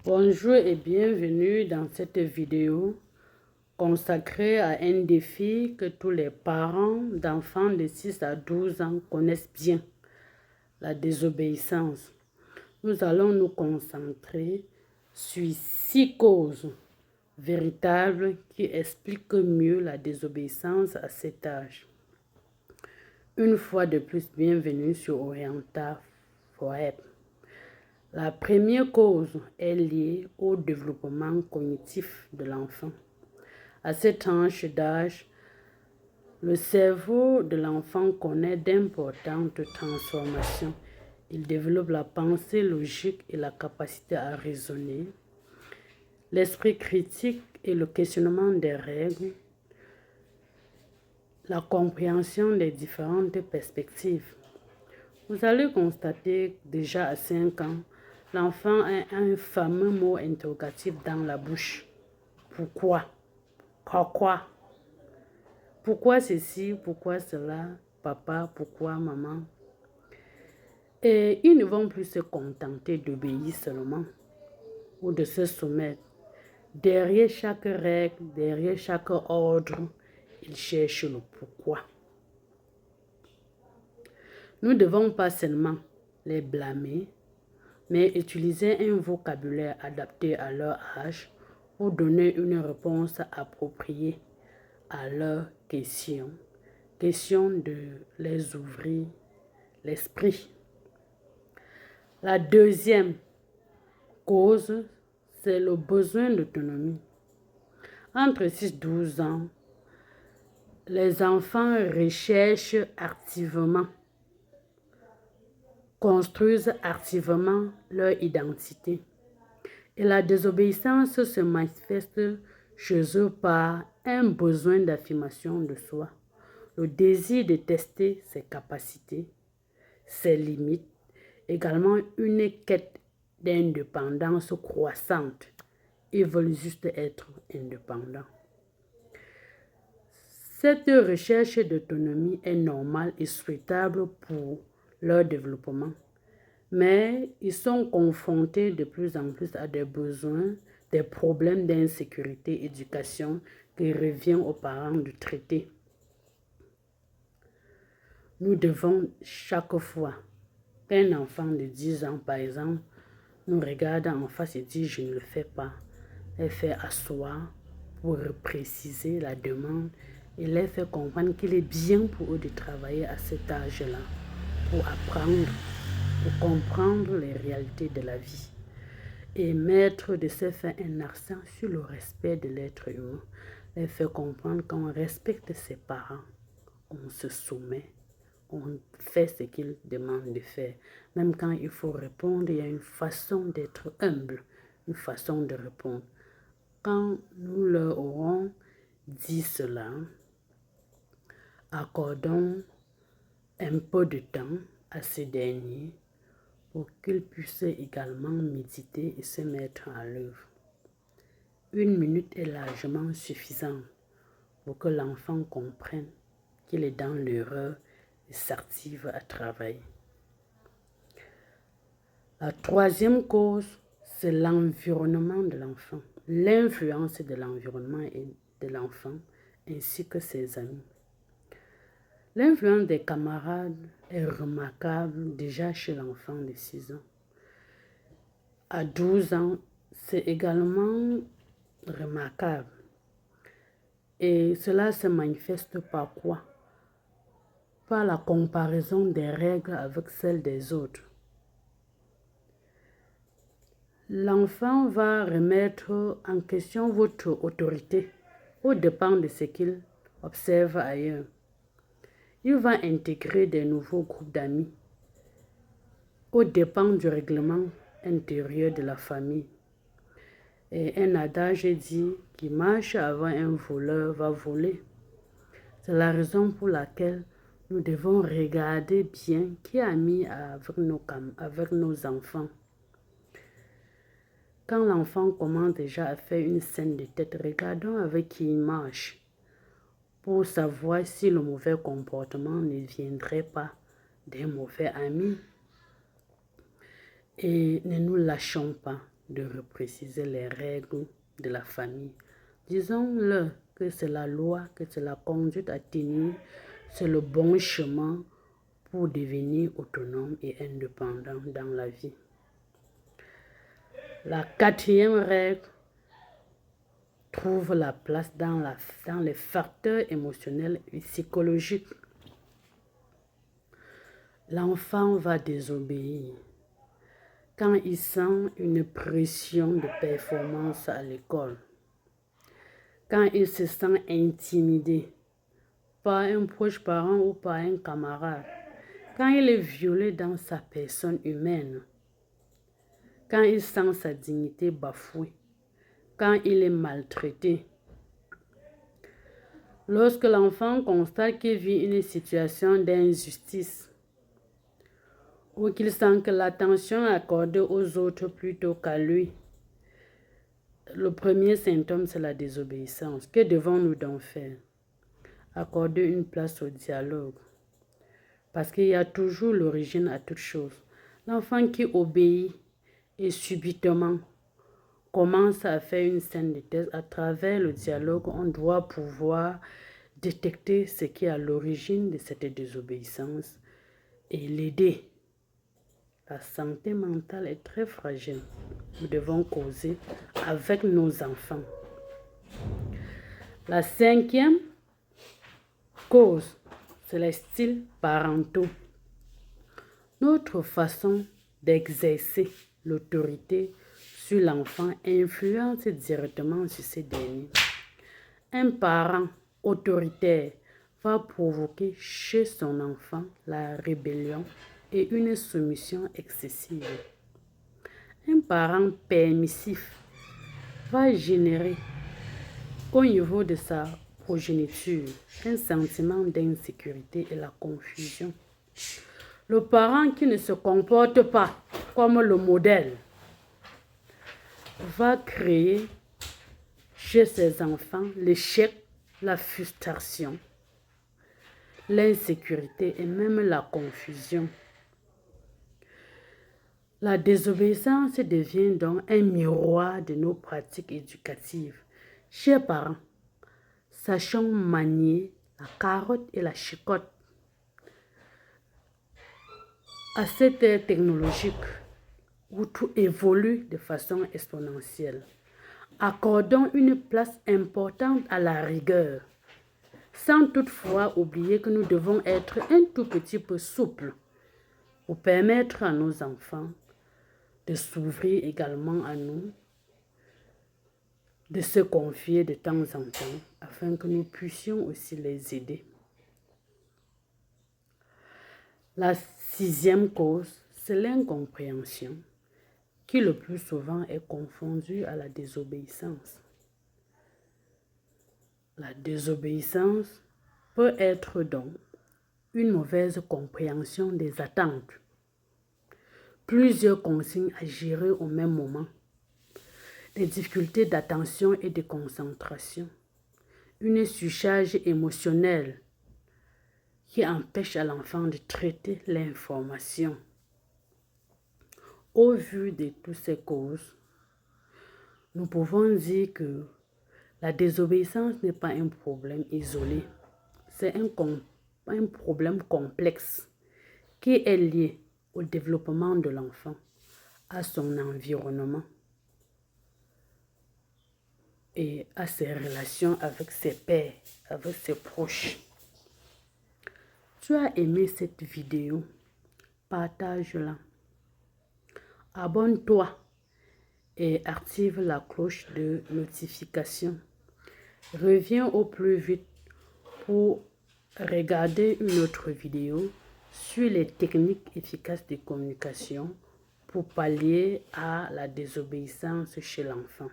Bonjour et bienvenue dans cette vidéo consacrée à un défi que tous les parents d'enfants de 6 à 12 ans connaissent bien, la désobéissance. Nous allons nous concentrer sur 6 causes véritables qui expliquent mieux la désobéissance à cet âge. Une fois de plus, bienvenue sur Orienta Forever. La première cause est liée au développement cognitif de l'enfant. À cette tranche d'âge, le cerveau de l'enfant connaît d'importantes transformations. Il développe la pensée logique et la capacité à raisonner, l'esprit critique et le questionnement des règles, la compréhension des différentes perspectives. Vous allez constater déjà à 5 ans, l'enfant a un fameux mot interrogatif dans la bouche. Pourquoi? Pourquoi? Pourquoi ceci? Pourquoi cela? Papa, pourquoi maman? Et ils ne vont plus se contenter d'obéir seulement ou de se soumettre. Derrière chaque règle, derrière chaque ordre, ils cherchent le pourquoi. Nous ne devons pas seulement les blâmer, mais utiliser un vocabulaire adapté à leur âge pour donner une réponse appropriée à leurs questions. Question de les ouvrir l'esprit. La deuxième cause, c'est le besoin d'autonomie. Entre 6 et 12 ans, les enfants recherchent activement, construisent activement leur identité. Et la désobéissance se manifeste chez eux par un besoin d'affirmation de soi, le désir de tester ses capacités, ses limites, également une quête d'indépendance croissante. Ils veulent juste être indépendants. Cette recherche d'autonomie est normale et souhaitable pour leur développement. Mais ils sont confrontés de plus en plus à des besoins, des problèmes d'insécurité, d'éducation qu'il revient aux parents de traiter. Nous devons chaque fois qu'un enfant de 10 ans, par exemple, nous regarde en face et dit « je ne le fais pas », elle fait asseoir pour préciser la demande et les fait comprendre qu'il est bien pour eux de travailler à cet âge-là, pour apprendre, pour comprendre les réalités de la vie et mettre de ce fait un accent sur le respect de l'être humain. Les fait comprendre qu'on respecte ses parents, on se soumet, on fait ce qu'ils demandent de faire. Même quand il faut répondre, il y a une façon d'être humble, une façon de répondre. Quand nous leur aurons dit cela, accordons un peu de temps à ces derniers pour qu'ils puissent également méditer et se mettre à l'œuvre. 1 minute est largement suffisante pour que l'enfant comprenne qu'il est dans l'erreur et s'active à travailler. La troisième cause, c'est l'environnement de l'enfant, l'influence de l'environnement et de l'enfant ainsi que ses amis. L'influence des camarades est remarquable déjà chez l'enfant de 6 ans. À 12 ans, c'est également remarquable. Et cela se manifeste par quoi? Par la comparaison des règles avec celles des autres. L'enfant va remettre en question votre autorité au dépend de ce qu'il observe ailleurs. Il va intégrer des nouveaux groupes d'amis au dépend du règlement intérieur de la famille. Et un adage dit qui marche avant un voleur va voler. C'est la raison pour laquelle nous devons regarder bien qui est ami avec nos enfants. Quand l'enfant commence déjà à faire une scène de tête, regardons avec qui il marche pour savoir si le mauvais comportement ne viendrait pas d'un mauvais ami. Et ne nous lâchons pas. de repréciser les règles de la famille. Disons-leur que c'est la loi, que c'est la conduite à tenir, c'est le bon chemin pour devenir autonome et indépendant dans la vie. La quatrième règle trouve la place dans les facteurs émotionnels et psychologiques. L'enfant va désobéir quand il sent une pression de performance à l'école, quand il se sent intimidé par un proche parent ou par un camarade, quand il est violé dans sa personne humaine, quand il sent sa dignité bafouée, quand il est maltraité. Lorsque l'enfant constate qu'il vit une situation d'injustice ou qu'il sent que l'attention est accordée aux autres plutôt qu'à lui, le premier symptôme, c'est la désobéissance. Que devons-nous donc faire? Accorder une place au dialogue. Parce qu'il y a toujours l'origine à toute chose. L'enfant qui obéit et subitement commence à faire une scène de thèse. À travers le dialogue, on doit pouvoir détecter ce qui est à l'origine de cette désobéissance et l'aider. La santé mentale est très fragile. Nous devons causer avec nos enfants. La cinquième cause, c'est les styles parentaux. Notre façon d'exercer l'autorité sur l'enfant influence directement sur ces derniers. Un parent autoritaire va provoquer chez son enfant la rébellion et une soumission excessive. Un parent permissif va générer au niveau de sa progéniture un sentiment d'insécurité et la confusion. Le parent qui ne se comporte pas comme le modèle va créer chez ses enfants l'échec, la frustration, l'insécurité et même la confusion. La désobéissance devient donc un miroir de nos pratiques éducatives. Chers parents, sachons manier la carotte et la chicotte. À cette ère technologique où tout évolue de façon exponentielle, accordons une place importante à la rigueur, sans toutefois oublier que nous devons être un tout petit peu souples pour permettre à nos enfants de s'ouvrir également à nous, de se confier de temps en temps, afin que nous puissions aussi les aider. La sixième cause, c'est l'incompréhension, qui le plus souvent est confondue à la désobéissance. La désobéissance peut être donc une mauvaise compréhension des attentes, plusieurs consignes à gérer au même moment, des difficultés d'attention et de concentration, une surcharge émotionnelle qui empêche à l'enfant de traiter l'information. Au vu de toutes ces causes, nous pouvons dire que la désobéissance n'est pas un problème isolé, c'est un problème complexe qui est lié au développement de l'enfant, à son environnement et à ses relations avec ses pairs, avec ses proches. Tu as aimé cette vidéo? Partage-la. Abonne-toi et active la cloche de notification. Reviens au plus vite pour regarder une autre vidéo sur les techniques efficaces de communication pour pallier à la désobéissance chez l'enfant.